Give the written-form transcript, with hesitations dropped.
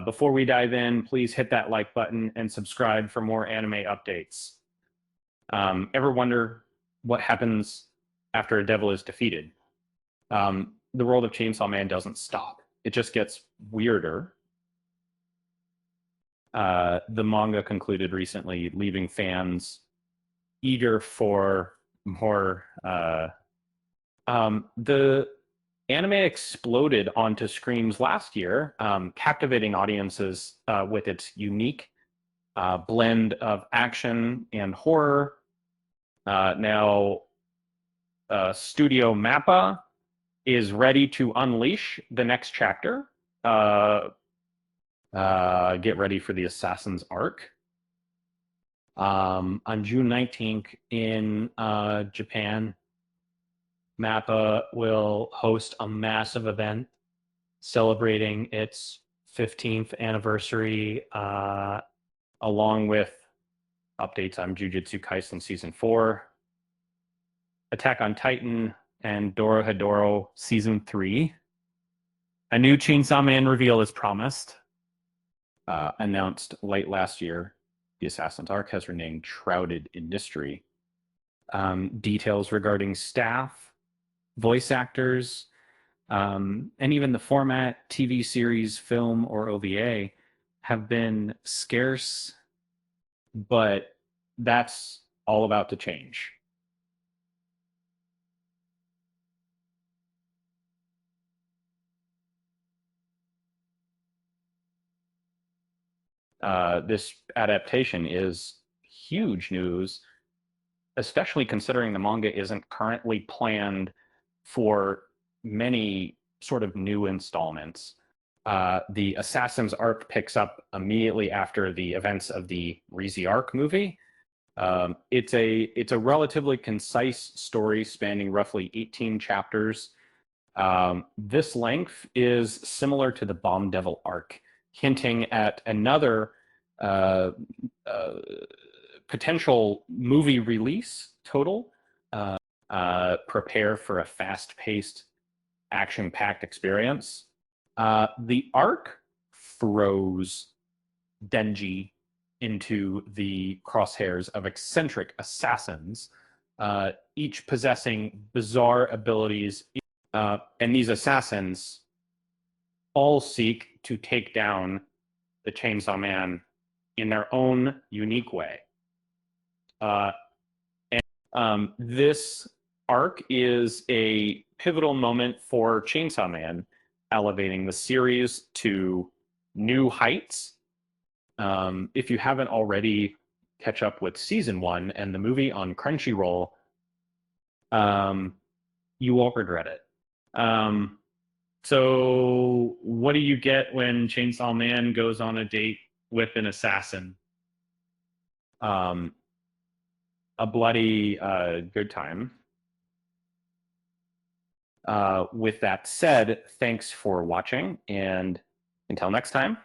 Before we dive in, please hit that like button and subscribe for more anime updates. Ever wonder what happens after a devil is defeated? The world of Chainsaw Man doesn't stop. It just gets weirder. The manga concluded recently, leaving fans eager for more. The anime exploded onto screens last year, captivating audiences with its unique blend of action and horror. Now, Studio Mappa is ready to unleash the next chapter. Get ready for the Assassin's Arc. On June 19th in Japan, Mappa will host a massive event celebrating its 15th anniversary, along with updates on Jujutsu Kaisen Season 4, Attack on Titan, and Dorohedoro Season 3. A new Chainsaw Man reveal is promised. Announced late last year, the Assassin's Arc has remained shrouded in mystery. Details regarding staff, voice actors, and even the format, TV series, film, or OVA have been scarce, but that's all about to change. This adaptation is huge news, especially considering the manga isn't currently planned for many sort of new installments. The Assassin's Arc picks up immediately after the events of the Re:Zearch movie. It's a relatively concise story spanning roughly 18 chapters. This length is similar to the Bomb Devil arc, hinting at another potential movie release total. Prepare for a fast-paced, action-packed experience. The arc throws Denji into the crosshairs of eccentric assassins, each possessing bizarre abilities. And these assassins all seek to take down the Chainsaw Man in their own unique way. This arc is a pivotal moment for Chainsaw Man, elevating the series to new heights. If you haven't already, catch up with season 1 and the movie on Crunchyroll. You won't regret it. So what do you get when Chainsaw Man goes on a date with an assassin? A bloody good time. With that said, thanks for watching, and until next time.